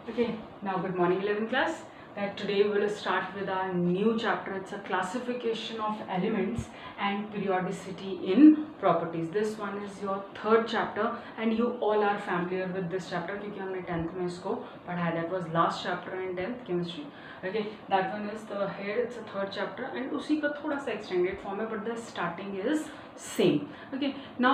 Okay, now good morning 11th class. Today we will start with our new chapter. It's a classification of elements and periodicity in properties. This one is your third chapter and you all are familiar with this chapter क्योंकि हमने 10th में इसको पढ़ा है. That was last chapter in 10th chemistry. Okay, that one is the here it's a third chapter and उसी का थोड़ा सा extended form है, but the starting is same. Okay, now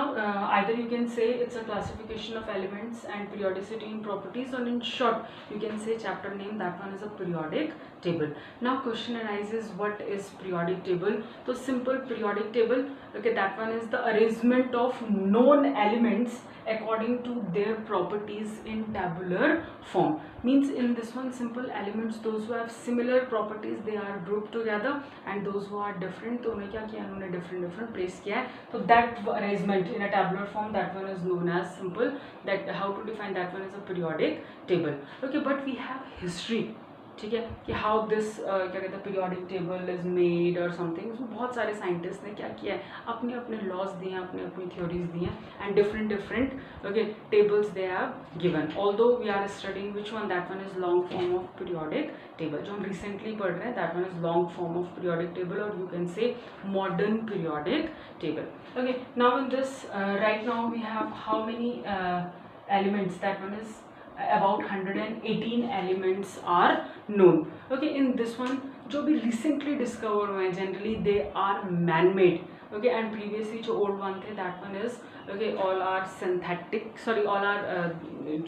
either you can say it's a classification of elements and periodicity in properties, or in short you can say chapter name, that one is a periodic table. Now question arises, what is periodic table? So simple periodic table, okay, that one is the arrangement of known elements according to their properties in tabular form. Means in this one, simple elements, those who have similar properties they are grouped together, and those who are different तो उन्हें क्या किया, उन्होंने different place किया है. So that arrangement in a tabular form, that one is known as simple. That how to define that one is a periodic table. Okay, but we have history, ठीक है, कि हाउ दिस क्या कहते हैं periodic table is made और something. उसमें बहुत सारे साइंटिस्ट ने क्या किया है, अपने अपने लॉज दिए हैं, अपने अपनी थ्योरीज दी हैं, and different okay tables they have given. Although we are studying which one, that one is long form of periodic table. जो हम रिसेंटली पढ़ रहे हैं that one is long form of periodic table, और you can say modern periodic table. Okay, now in this right now we have how many elements, that one is about 118 elements are known. Okay, in this one जो भी recently discovered हुए हैं generally they are man made. Okay, and previously जो old one थे that one is okay, all are synthetic, sorry, all are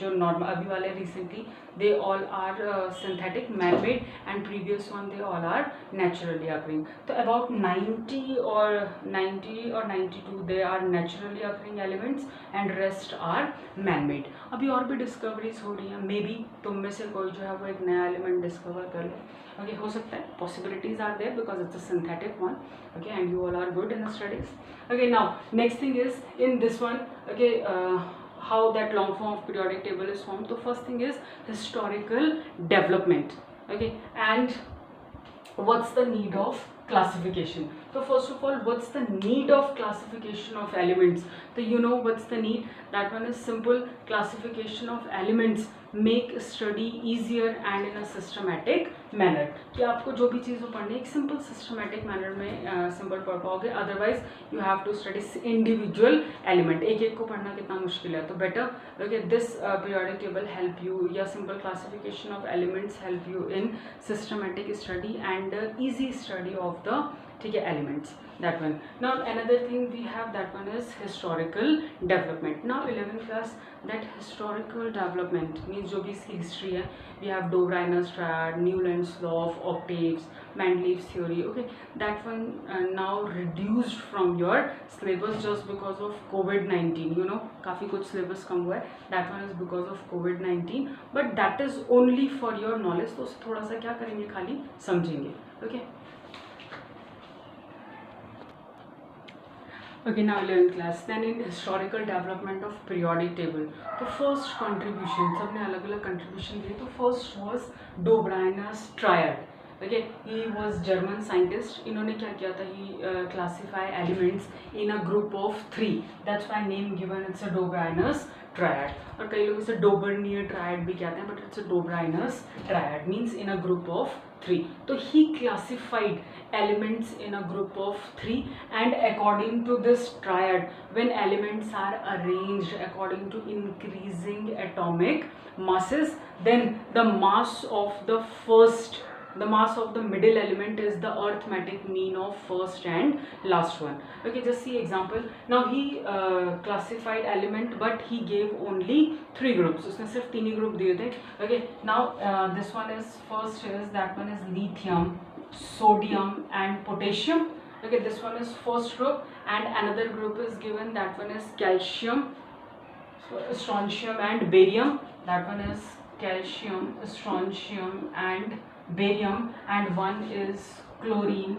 जो normal अभी वाले recently they all are synthetic, man made, and previous one they all are naturally occurring. So about 90 or 92 they are naturally occurring elements and rest are man made. अभी और भी discoveries हो रही हैं, may be तुम में से कोई जो है वो एक नया एलिमेंट डिस्कवर कर ले. ओके, हो सकता है, possibilities are there because it's a synthetic one. Okay, and you all are good in studies. Okay, now next thing is in this one, okay, how that long form of periodic table is formed. So first thing is historical development. Okay, and what's the need of classification? So first of all, what's the need of classification of elements? So you know what's the need, that one is simple. Classification of elements make study easier and in a systematic manner. कि आपको जो भी चीज़ पढ़नी है एक simple systematic manner में simple पढ़ पाओगे. Otherwise you have to study individual element, एक एक को पढ़ना कितना मुश्किल है. तो better okay this periodic table help you, या simple classification of elements help you in systematic study and easy study of the, ठीक है, elements. That one. Now another thing we have, that one is historical development. Now 11th class, that historical development means जो भी इसकी history है, we have Dobereiner's triad, Newland's law of octaves, Mendeleev's theory. Okay, that one now reduced from your syllabus just because of COVID-19. You know, काफ़ी कुछ syllabus कम हुआ है. That one is because of COVID-19. But that is only for your knowledge. तो उसे थोड़ा सा क्या करेंगे, खाली समझेंगे. Okay. Okay, now 11th class. Then in historical development of periodic table, तो first contribution, सबने अलग अलग contribution दिए. तो first was Dobereiner's triad. Okay, he was German scientist. इन्होंने क्या किया था, he classify elements in a group of 3. That's why name given, it's a Dobereiner's triad. और कई लोग इसे Dobernier triad भी कहते हैं, but it's a Dobereiner's triad, means in a group of 3. So he classified elements in a group of 3, and according to this triad, when elements are arranged according to increasing atomic masses, then the mass of the mass of the middle element is the arithmetic mean of first and last one. Okay, just see example. Now he classified element, but he gave only 3 groups. उसने सिर्फ 3 ही group दिए थे. Okay, now this one is first is, that one is lithium, sodium and potassium. Okay, this one is first group, and another group is given, that one is calcium, strontium and barium. That one is calcium, strontium and barium, and one is chlorine,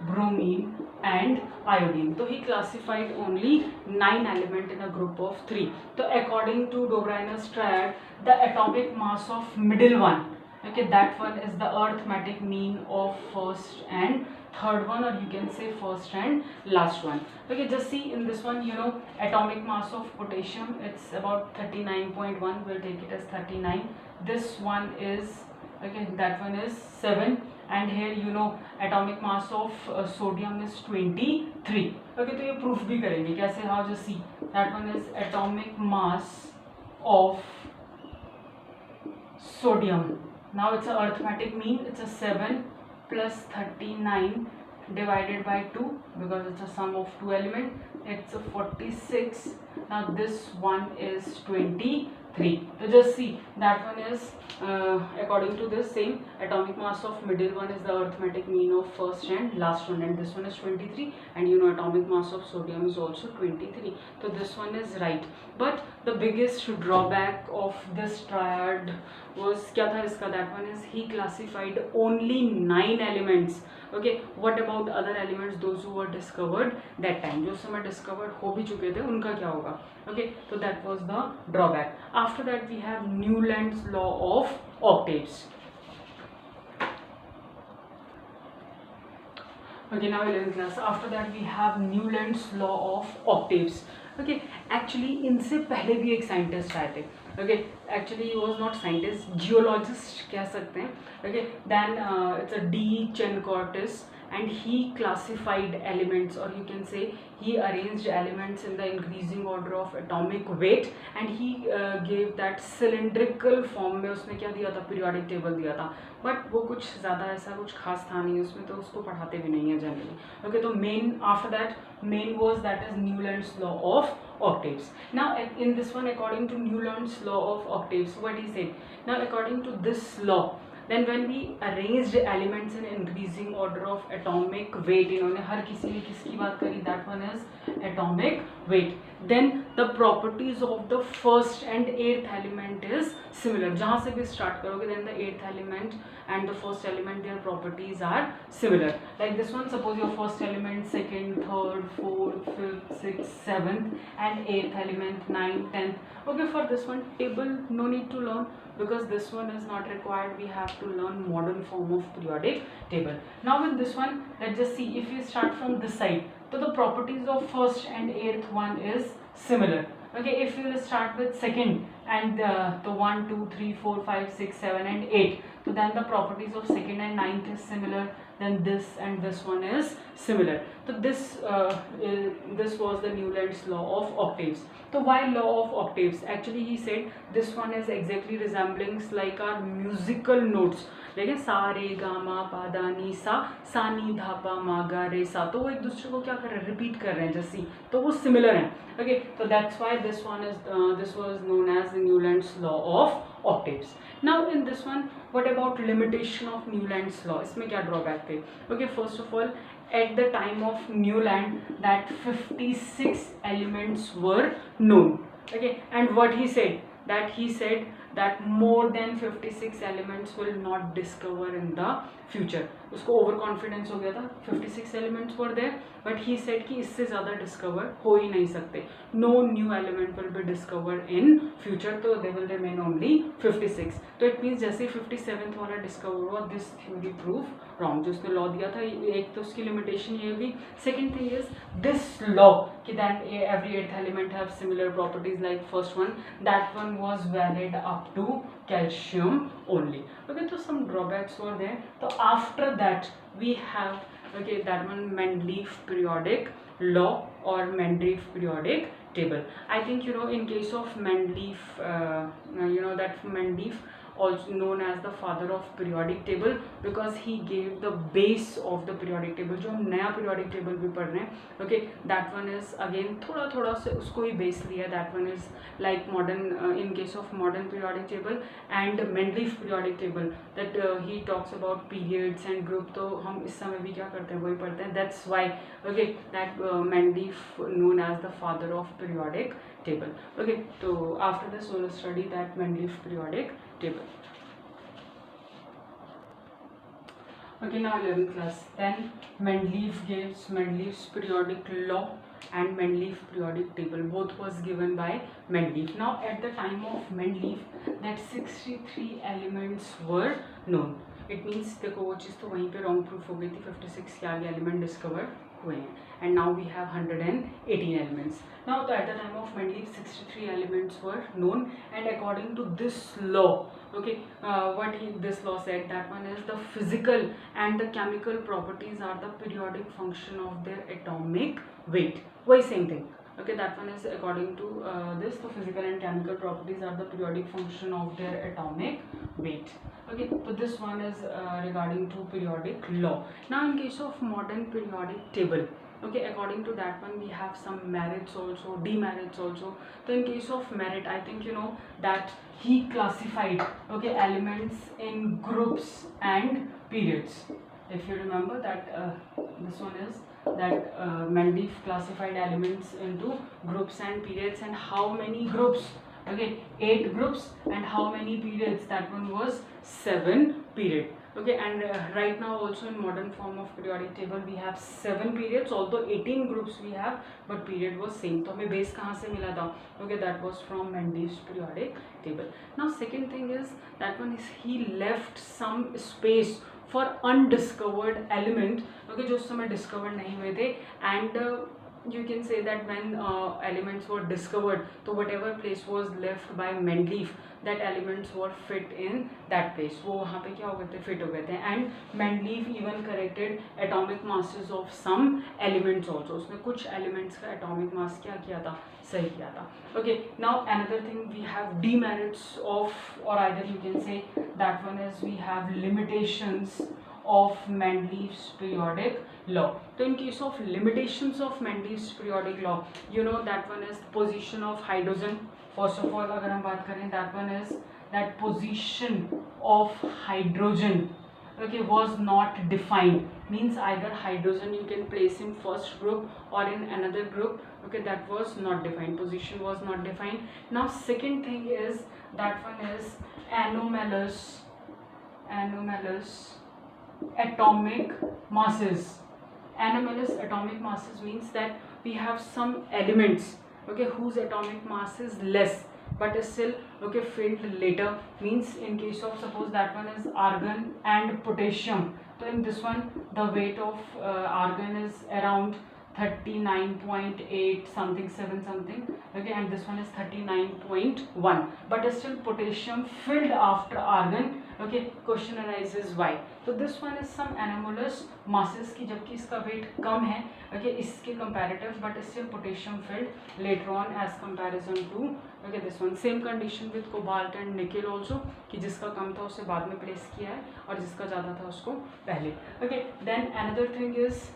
bromine and iodine. So he classified only 9 elements in a group of 3. So according to Dobereiner's triad, the atomic mass of middle one, okay, that one is the arithmetic mean of first and third one, or you can say first and last one. Okay, just see in this one, atomic mass of potassium, it's about 39.1. We'll take it as 39. This one is, okay, that one is 7. And here atomic mass of sodium is 23. Okay, तो ये proof भी करेंगे कैसे. How, just see, that one is atomic mass of sodium. Now it's a arithmetic mean, it's a 7 plus 39 divided by 2, because it's a sum of two elements, it's a 46. Now this one is 23. So just see, that one is according to this same atomic mass of middle one is the arithmetic mean of first and last one, and this one is 23, and atomic mass of sodium is also 23. So this one is right. But the biggest drawback of this triad was क्या था इसका, that one is he classified only 9 elements. Okay, what about other elements, those who were discovered that time, जो समय discovered हो भी चुके थे, उनका क्या होगा. Okay, so that was the drawback. After that we have Newland's law of octaves. Okay, now 11th class. After that we have Newland's law of octaves. Okay, actually इनसे पहले भी एक साइंटिस्ट आए थे. Okay, actually he was not scientist, geologist कह सकते हैं. Okay, then it's a D. Chencortis, and he classified elements, or you can say he arranged elements in the increasing order of atomic weight, and he gave that cylindrical form में उसने क्या दिया था, periodic table दिया था. But वो कुछ ज़्यादा ऐसा कुछ खास था नहीं उसमें, तो उसको पढ़ाते भी नहीं है जनरली. ओके, तो main after that main was that is Newlands law of octaves. Now in this one, according to Newland's law of octaves, what he said, now according to this law, then when we arranged elements in increasing order of atomic weight, इन्होंने हर किसी ने किसकी बात करी, that one is atomic weight, then the properties of the first and eighth element is similar. जहाँ से भी start करोगे, then the eighth element and the first element, their properties are similar. Like this one, suppose your first element, second, third, fourth, fifth, sixth, seventh, and eighth element, ninth, tenth. Okay, for this one table no need to learn, because this one is not required. We have to learn modern form of periodic table. Now with this one, let's just see, if you start from this side, so the properties of first and eighth one is similar. Okay, if you will start with second and the 1, 2, 3, 4, 5, 6, 7 and 8, so then the properties of second and ninth is similar, then this and this one is similar. So this was the Newland's law of octaves. So why law of octaves? Actually he said this one is exactly resembling like our musical notes. देखिए सा रे गा मा पा दा नी सा, सा नी धा पा मा गा रे सा, तो वो एक दूसरे को क्या कर रहे हैं, रिपीट कर रहे हैं जैसी, तो वो सिमिलर हैं. ओके, तो that's why this one is this was known as Newlands law of octaves. Now in this one, what about limitation of Newlands law, इसमें क्या ड्रॉबैक थे. Okay, first of all, at the time of Newland, that 56 elements were known. Okay, and what he said, that more than 56 elements will not discover in the future. उसको over confidence हो गया था, 56 elements were there, but he said कि इससे ज़्यादा discover हो ही नहीं सकते. No new element will be discover in future, तो दे विल रिमेन ओनली 56. तो इट मीन्स जैसे 57th वाला डिस्कवर हुआ, दिस थ्योरी प्रूव रॉन्ग. जो उसने लॉ दिया था, एक तो उसकी लिमिटेशन ये हुई. Second thing is this law कि that every eight element have similar properties like first one, that one was valid up to calcium only. Okay, so some drawbacks were there. So after that we have, okay, that one Mendeleev periodic law or Mendeleev periodic table. I think in case of Mendeleev, that Mendeleev, also known as the father of periodic table, because he gave the base of the periodic table. जो हम नया periodic table भी पढ़ रहे हैं, okay, that one is again थोड़ा से उसको ही base लिया. That one is like modern, in case of modern periodic table and Mendeleev periodic table, that he talks about periods and group. तो हम इस समय भी क्या करते हैं, वही पढ़ते हैं. That's why, okay, that Mendeleev known as the father of periodic table. Okay, so after this we will study that Mendeleev periodic table. Okay, now 11th class. Then Mendeleev gives Mendeleev's periodic law and Mendeleev periodic table. Both was given by Mendeleev. Now at the time of Mendeleev, that 63 elements were known. It means देखो वो चीज़ तो वहीं पे wrong proof हो गई थी, 56 के आगे एलिमेंट डिस्कवर हुए हैं, and now we have 118 elements. Now तो at the time of Mendeleev 63 elements were known, and according to this law, okay, this law said, that one is the physical and the chemical properties are the periodic function of their atomic weight. वही same thing. Okay, that one is according to this, the physical and chemical properties are the periodic function of their atomic weight. Okay, so this one is regarding to periodic law. Now in case of modern periodic table, okay, according to that one we have some merits also, demerits also. So in case of merit, I think you know that he classified, okay, elements in groups and periods. If you remember that this one is that Mendeleev classified elements into groups and periods, and how many groups? Okay, 8 groups, and how many periods? That one was 7 period. Okay, and right now also in modern form of periodic table we have 7 periods, although 18 groups we have, but period was same. तो हमें base कहाँ से मिला था? Okay, that was from Mendeleev's periodic table. Now second thing is that one is he left some space for undiscovered element, okay, जो उस समय discovered नहीं हुए थे, and you can say that when elements were discovered, so whatever place was left by Mendeleev, that elements were fit in that place, वो वहाँ पे क्या हो गए थे, fit हो गए थे. And Mendeleev even corrected atomic masses of some elements also. उसने कुछ elements का atomic mass क्या किया था, सही किया था. Okay, now another thing we have demerits of, or either you can say that one is we have limitations of Mendeleev's periodic law. So in case of limitations of Mendeleev's periodic law, you know that one is position of hydrogen. First of all, अगर हम बात करें, that one is that position of hydrogen, okay, was not defined. Means either hydrogen you can place in first group or in another group. Okay, that was not defined. Position was not defined. Now second thing is that one is anomalous atomic masses. Anomalous atomic masses means that we have some elements, okay, whose atomic mass is less but is still, okay, filled later. Means in case of, suppose that one is argon and potassium, so in this one the weight of argon is around 39.8 something 7 something, okay, and this one is 39.1, but is still potassium filled after argon. Okay, question arises why. So this one is some anomalous masses की जबकि इसका weight कम है, okay, इसके comparative, but still potassium filled later on as comparison to, okay, this one. Same condition with cobalt and nickel also, कि जिसका कम था उसे बाद में place किया है और जिसका ज़्यादा था उसको पहले. Okay, then another thing is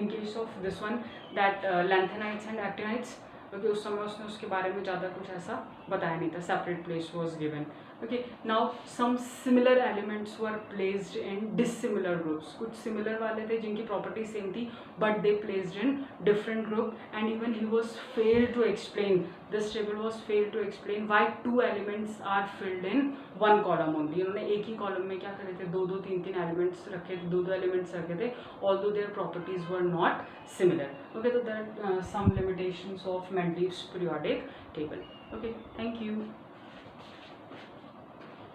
in case of this one that lanthanides and actinides, okay, उस समय उसने उसके बारे में ज़्यादा कुछ ऐसा बताया नहीं था, separate place was given. Okay, now some similar elements were placed in dissimilar groups. कुछ similar वाले थे जिनकी property same थी, but they placed in different group, and even he was failed to explain, this table was failed to explain why 2 elements are filled in one column only. इन्होंने एक ही column में क्या करे थे, 2 3 elements रखे थे, 2 elements रखे थे, although their properties were not similar. Okay, so there are some limitations of Mendeleev's periodic table. Okay, thank you.